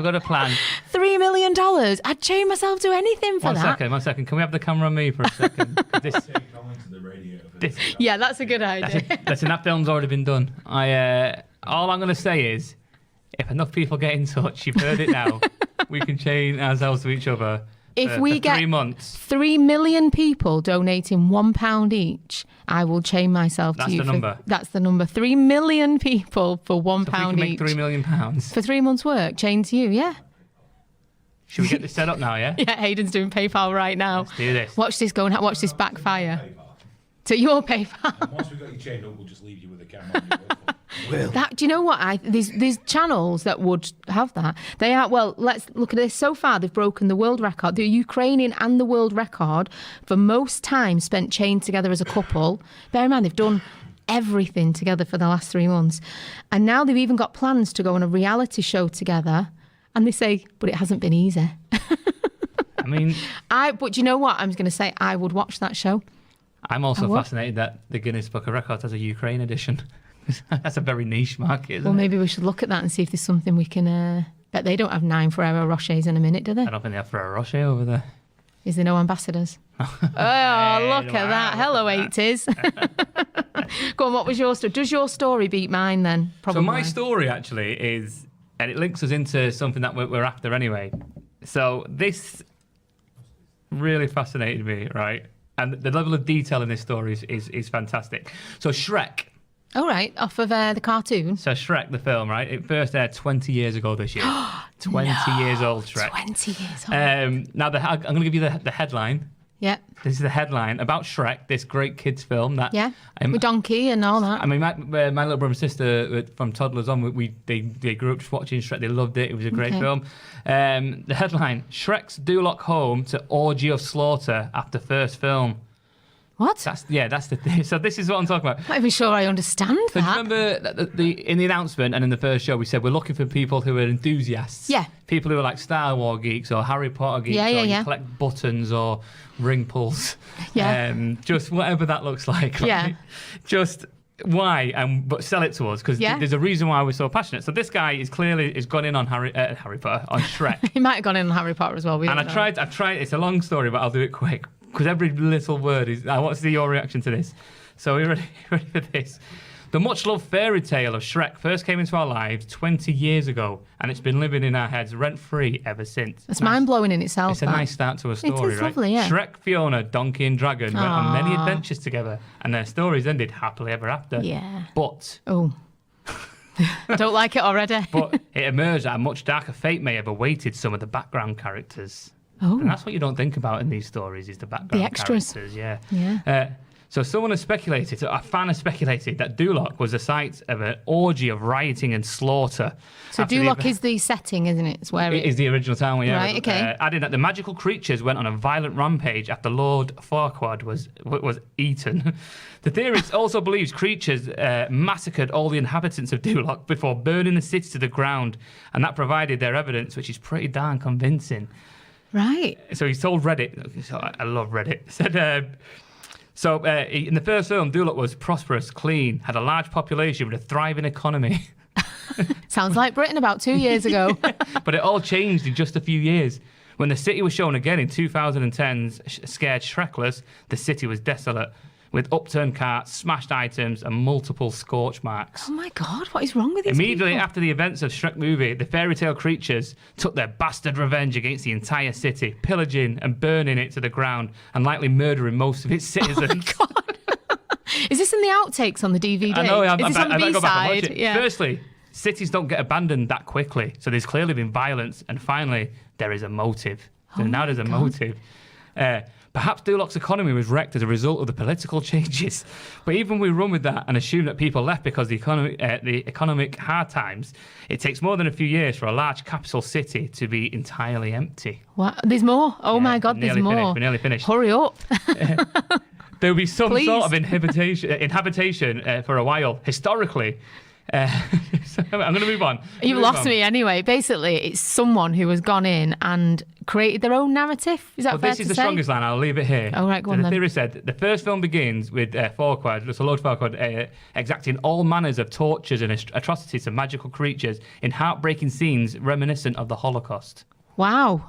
got a plan. $3 million. I'd chain myself to anything for that. One second. Can we have the camera on me for a second? Yeah, that's a good idea. Listen, that film's already been done. All I'm going to say is, if enough people get in touch, you've heard it now, we can chain ourselves to each other. If we get 3 months, 3 million people donating £1 each, I will chain myself to you. That's the number. That's the number. 3 million people for £1 so if we can make each. £3 million For 3 months' work, chain to you, yeah. Should we get this set up now, yeah? Yeah, Hayden's doing PayPal right now. Let's do this. Watch this watch this backfire. To your PayPal. And once we've got you chained up, we'll just leave you with a camera on your phone. That, do you know what? There's channels that would have that. They are, well, let's look at this. So far, they've broken the world record, the Ukrainian and the world record for most time spent chained together as a couple. Bear in mind, they've done everything together for the last 3 months. And now they've even got plans to go on a reality show together. And they say, but it hasn't been easy. I mean... But you know what? I'm going to say I would watch that show. I'm also fascinated that the Guinness Book of Records has a Ukraine edition. That's a very niche market, isn't it? Well, maybe we should look at that and see if there's something we can... Bet they don't have 9 Ferrero Rochers in a minute, do they? I don't think they have Ferrero Rocher over there. Is there no ambassadors? Oh, look at that. Hello, 80s. Go on, what was your story? Does your story beat mine then? Probably. So my story actually is, and it links us into something that we're after anyway. So this really fascinated me, right? And the level of detail in this story is fantastic. So SHREK. All right, off of the cartoon. So SHREK, the film, right? It first aired 20 years ago this year. 20 years old, SHREK. 20 years old. Now, I'm going to give you the headline. Yeah. This is the headline about SHREK, this great kids film. That with Donkey and all that. I mean, my little brother and sister from toddlers on, they grew up just watching SHREK. They loved it. It was a great film. The headline, SHREK's Duloc home to orgy of slaughter after first film. What? That's the thing. So this is what I'm talking about. I'm not even sure I understand So that. do you remember in the announcement and in the first show, we said we're looking for people who are enthusiasts. Yeah. People who are like Star Wars geeks or Harry Potter geeks or you collect buttons or ring pulls. Yeah. Just whatever that looks like. Right? Yeah. Just why? But sell it to us because there's a reason why we're so passionate. So this guy is gone in on Harry Potter, on SHREK. He might have gone in on Harry Potter as well. I've tried. It's a long story, but I'll do it quick. Because every little word is... I want to see your reaction to this. So are you ready for this? The much-loved fairy tale of SHREK first came into our lives 20 years ago, and it's been living in our heads rent-free ever since. It's mind-blowing in itself. It's a nice start to a story, it is right? Lovely, yeah. SHREK, Fiona, Donkey and Dragon went on many adventures together, and their stories ended happily ever after. Yeah. But... Oh. I don't like it already. But it emerged that a much darker fate may have awaited some of the background characters. Oh. And that's what you don't think about in these stories is the background the extras. characters. Yeah. So a fan has speculated that Duloc was the site of an orgy of rioting and slaughter. So Duloc is the setting, isn't it? It's where it is the original town. Yeah. Right, okay. Adding that the magical creatures went on a violent rampage after Lord Farquaad was eaten. The theorist also believes creatures massacred all the inhabitants of Duloc before burning the city to the ground, and that provided their evidence, which is pretty darn convincing. Right. So he's told Reddit. I love Reddit. Said, in the first film, Duloc was prosperous, clean, had a large population with a thriving economy. Sounds like Britain about 2 years ago. But it all changed in just a few years. When the city was shown again in 2010's Scared Shrekless, the city was desolate, with upturned carts, smashed items, and multiple scorch marks. Oh my God, what is wrong with these Immediately people? after the events of SHREK movie, the fairy tale creatures took their bastard revenge against the entire city, pillaging and burning it to the ground, and likely murdering most of its citizens. Oh my God. Is this in the outtakes on the DVD? I know, is this on the I've got to go back and watch B-side? it. Yeah. Firstly, cities don't get abandoned that quickly, so there's clearly been violence, and finally, there is a motive. So now there's a motive. Perhaps Dulox's economy was wrecked as a result of the political changes. But even we run with that and assume that people left because the economic hard times, it takes more than a few years for a large capital city to be entirely empty. What? There's more? Oh my God, there's more. We're nearly finished. Hurry up. There will be some sort of inhabitation for a while, historically. So I'm going to move on. You've lost me anyway. Basically, it's someone who has gone in and created their own narrative. Is that fair to say? This is the strongest line. I'll leave it here. Oh, right, go on the then. theory said the first film begins with Lord Farquaad exacting all manners of tortures and atrocities to magical creatures in heartbreaking scenes reminiscent of the Holocaust. Wow.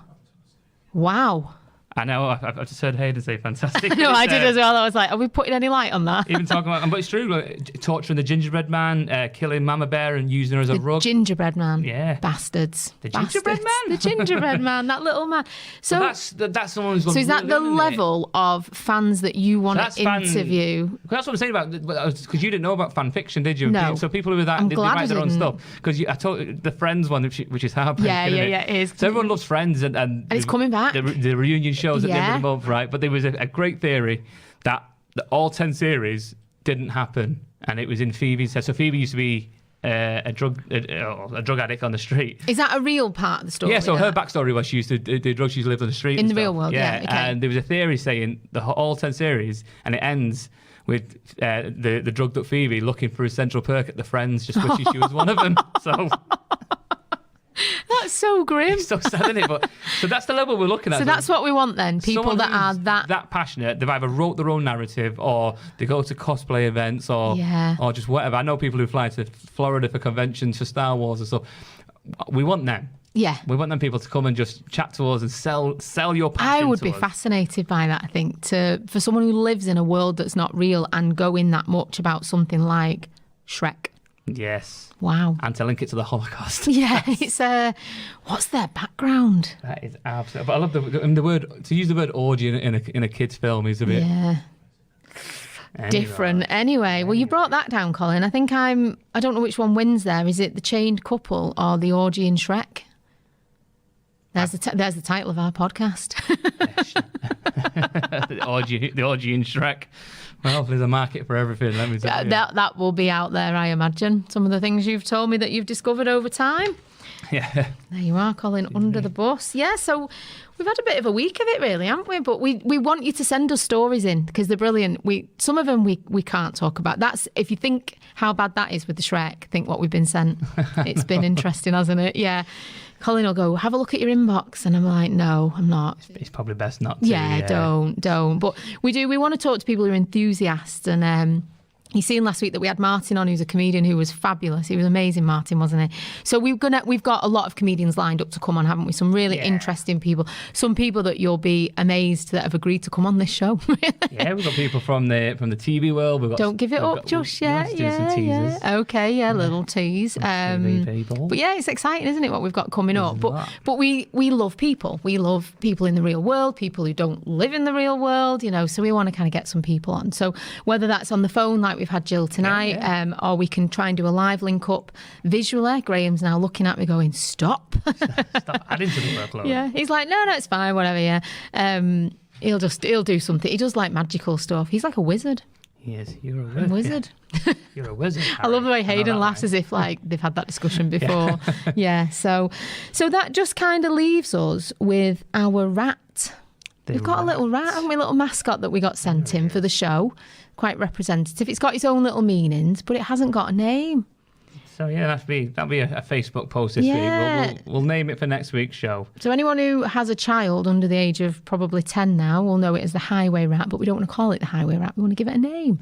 I know, I've just heard Hayden say fantastic. No, I did as well. I was like, are we putting any light on that? Even talking about, but it's true, torturing the gingerbread man, killing Mama Bear and using her as a rug. Gingerbread man. Yeah. Bastards. The gingerbread man? The gingerbread man, that little man. So that's someone who's gone. So is that really the in level of fans that you want to interview? That's what I'm saying about, because you didn't know about fan fiction, did you? No. So people who were that, they write their own stuff. Because I told the Friends one, which is heartbreaking. Yeah, it is. So everyone loves Friends, and it's coming back. The reunion shows at the end of the month, right? But there was a great theory that all 10 series didn't happen, and it was in Phoebe's head. So Phoebe used to be a drug addict on the street. Is that a real part of the story? Yeah, so her backstory was she used to do drugs, she used to live on the street. In the real world, yeah. Okay. And there was a theory saying all 10 series, and it ends with the drugged up Phoebe looking for a central perk at the Friends, just wishing she was one of them. So that's so grim. It's so sad, isn't it? But so that's the level we're looking at. So that's what we want then. People that are that passionate. They've either wrote their own narrative, or they go to cosplay events, or just whatever. I know people who fly to Florida for conventions for Star Wars and stuff. We want them. Yeah. We want them people to come and just chat to us and sell your passion. I would be fascinated by that, I think, for someone who lives in a world that's not real and go in that much about something like SHREK. Yes. Wow. And to link it to the Holocaust. Yeah, it's what's their background? That is absolutely. But I love the word, to use the word orgy in a kid's film is a bit different. Anyway, well, you brought that down, Colin. I think I don't know which one wins there. Is it the chained couple or the orgy in SHREK? There's the title of our podcast. the orgy in SHREK. Well, there's a market for everything. Let me tell you. That will be out there, I imagine. Some of the things you've told me that you've discovered over time. Yeah. There you are, Colin, under the bus. Yeah, so we've had a bit of a week of it, really, haven't we? But we want you to send us stories in because they're brilliant. Some of them we can't talk about. That's if you think how bad that is with the SHREK, think what we've been sent. It's been interesting, hasn't it? Yeah. Colin will go, have a look at your inbox. And I'm like, no, I'm not. It's probably best not to. Yeah, don't. But we want to talk to people who are enthusiasts. And you seen last week that we had Martin on, who's a comedian who was fabulous. He was amazing, Martin, wasn't he? So we've got a lot of comedians lined up to come on, haven't we? Some really interesting people. Some people that you'll be amazed that have agreed to come on this show. Yeah, we've got people from the TV world. Don't give it up just yet. Yeah. Okay, little tease. People. But yeah, it's exciting, isn't it, what we've got coming up? But we love people. We love people in the real world, people who don't live in the real world, so we want to kind of get some people on. So whether that's on the phone, like we've had Jill tonight, or we can try and do a live link up visually. Graham's now looking at me going, stop adding to the workload. Yeah, he's like, no, it's fine, whatever. He'll do something. He does like magical stuff. He's like a wizard. He is. You're a wizard. You're a wizard, Harry. I love the way Hayden laughs as if like they've had that discussion before. So that just kind of leaves us with our rat. We've got a little rat, haven't we? A little mascot that we got sent in for the show. Quite representative. It's got its own little meanings, but it hasn't got a name. So yeah, that'll be a Facebook post this week. We'll name it for next week's show. So anyone who has a child under the age of probably 10 now will know it as the highway rat, but we don't want to call it the highway rat. We want to give it a name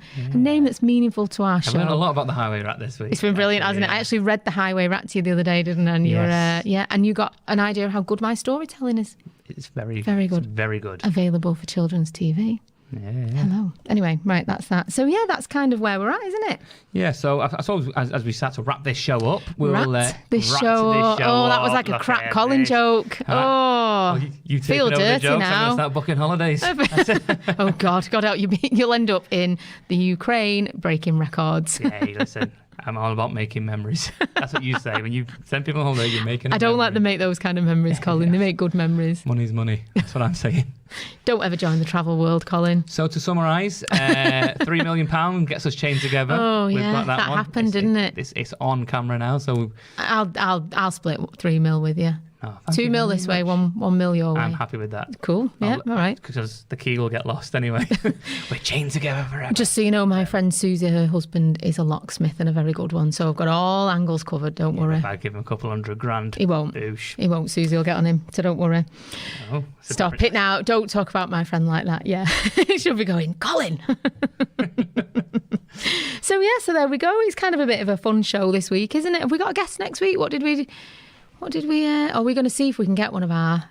that's meaningful to our show. I've learned a lot about the highway rat this week. It's been brilliant, hasn't it? I actually read the highway rat to you the other day, didn't I? And and you got an idea of how good my storytelling is. It's very good. It's very good. Available for children's TV. Yeah. Hello. Anyway, right, that's that. So yeah, that's kind of where we're at, isn't it? Yeah. So I suppose as we start to wrap this show up, we'll wrap this show up. Oh, that was like a crap Colin joke. You feel dirty now. I'm now. going to start booking holidays. Oh God, you'll end up in the Ukraine breaking records. Yeah, listen. I'm all about making memories. That's what you say. When you send people home, you're making I don't like to make those kind of memories, Colin. They make good memories. Money's money. That's what I'm saying. Don't ever join the travel world, Colin. So to summarise, £3 million gets us chained together. Oh, We've yeah. got That happened, didn't it? It's on camera now, so... I'll split 3 mil with you. Oh, thank 2 you mil very this way, much. 1 mil your way. I'm happy with that. Cool. Yeah, all right. Because the key will get lost anyway. We're chained together forever. Just so you know, my friend Susie, her husband, is a locksmith and a very good one. So I've got all angles covered. Don't worry. If I give him a couple $100,000. He won't. Boosh. He won't. Susie will get on him. So don't worry. Oh, Stop it now. Don't talk about my friend like that. Yeah. She'll be going, Colin. So there we go. It's kind of a bit of a fun show this week, isn't it? Have we got a guest next week? Are we going to see if we can get one of our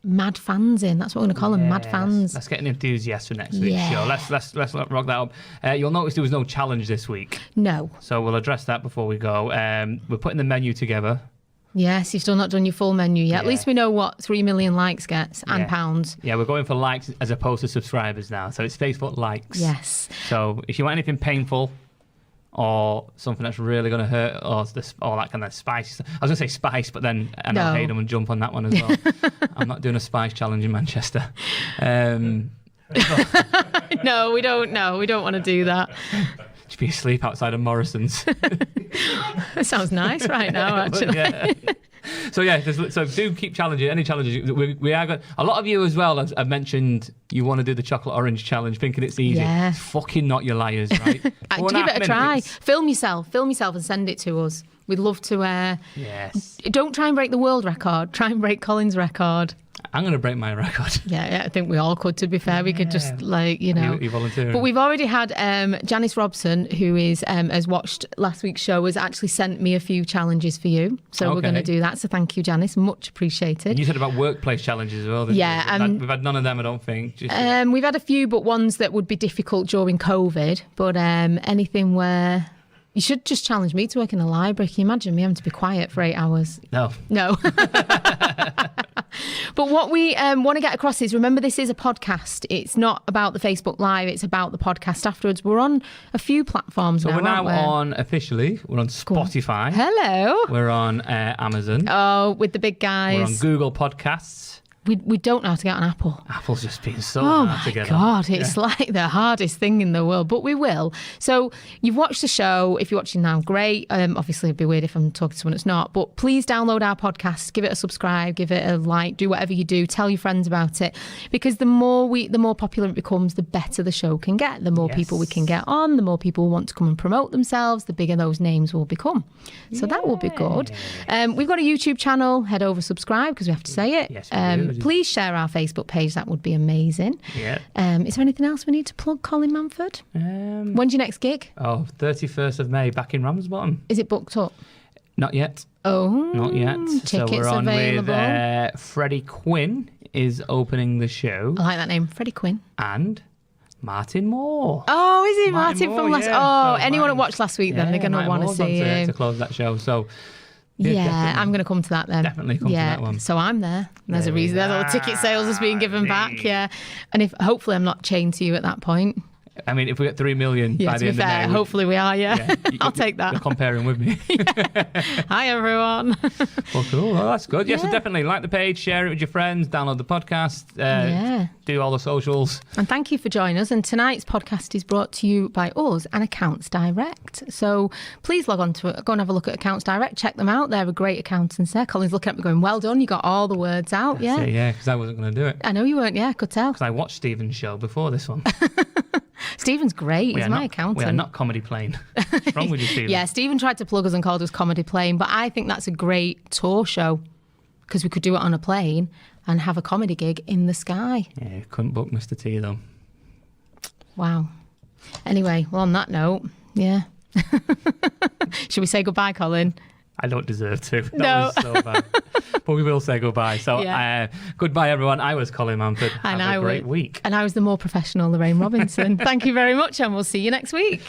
mad fans in? That's what we're going to call them, mad fans. Let's get an enthusiast for next week's show. Let's rock that up. You'll notice there was no challenge this week. No. So we'll address that before we go. We're putting the menu together. Yes, you've still not done your full menu yet. At least we know what 3 million likes gets and pounds. Yeah, we're going for likes as opposed to subscribers now. So it's Facebook likes. Yes. So if you want anything painful or something that's really going to hurt or that kind of spice. I was going to say spice, but then I know Hayden would jump on that one as well. I'm not doing a spice challenge in Manchester. No, we don't. No, we don't want to do that. To be asleep outside of Morrison's. That sounds nice right now, actually. So do keep challenging. Any challenges we are going. A lot of you as well have mentioned you want to do the chocolate orange challenge, thinking it's easy. Yeah. It's fucking not, you liars, right? Give it a try. Film yourself and send it to us. We'd love to. Yes. Don't try and break the world record. Try and break Colin's record. I'm going to break my record. Yeah, I think we all could, to be fair. We could just, You volunteering. But we've already had Janice Robson, who has watched last week's show, has actually sent me a few challenges for you. So we're going to do that. So thank you, Janice. Much appreciated. And you said about workplace challenges as well. Yeah. We've had none of them, I don't think. We've had a few, but ones that would be difficult during COVID. But anything where... You should just challenge me to work in the library. Can you imagine me having to be quiet for 8 hours? No. But what we want to get across is, remember, this is a podcast. It's not about the Facebook Live. It's about the podcast afterwards. We're on a few platforms now, we're now aren't we? officially, we're on Spotify. Hello. We're on Amazon. Oh, with the big guys. We're on Google Podcasts. We don't know how to get on Apple. Apple's just been so hard to get on. Oh my God, it's like the hardest thing in the world, but we will. So you've watched the show. If you're watching now, great. Obviously it'd be weird if I'm talking to someone that's not, but please download our podcast, give it a subscribe, give it a like, do whatever you do, tell your friends about it, because the more popular it becomes, the better the show can get. The more people we can get on, the more people want to come and promote themselves, the bigger those names will become. So that will be good. We've got a YouTube channel. Head over, subscribe, because we have to say it. Yes, we do. Please share our Facebook page. That would be amazing. Yeah. Is there anything else we need to plug, Colin Manford? When's your next gig? 31st of May, back in Ramsbottom. Is it booked up? Not yet. Oh, not yet. Tickets so we're on available. with Freddie Quinn is opening the show. I like that name, Freddie Quinn. And Martin Moore. Oh, is it Martin Moore, from last? yeah. Oh, So anyone Martin, that watched last week, then they're going to want to see to him. close that show. So Yeah, I'm going to come to that then. Definitely come to that one. So I'm there. There's a reason. There's all the ticket sales that's being given back. Yeah, and if hopefully I'm not chained to you at that point. I mean, if we get 3 million Yeah, by to the be end fair, of May, hopefully we are. Yeah, I'll take that. You're comparing with me. Hi everyone. Well, cool. Well, that's good. Yeah, so definitely like the page, share it with your friends, download the podcast, do all the socials. And thank you for joining us. And tonight's podcast is brought to you by us and Accounts Direct. So please log on to it. Go and have a look at Accounts Direct. Check them out. They're a great accountants there. Colin's looking at me going, well done. You got all the words out. That's it, yeah, because I wasn't going to do it. I know you weren't. Yeah, I could tell. Because I watched Stephen's show before this one. Stephen's great. He's my accountant. We are not comedy plane. What's wrong with you, Stephen? Yeah, Stephen tried to plug us and called us comedy plane, but I think that's a great tour show because we could do it on a plane and have a comedy gig in the sky. Yeah, couldn't book Mr. T though. Wow. Anyway, well, on that note, yeah. Should we say goodbye, Colin? I don't deserve to. That No. was so bad. But we will say goodbye. So goodbye, everyone. I was Colin Manford. Have a great week. And I was the more professional Lorraine Robinson. Thank you very much, and we'll see you next week.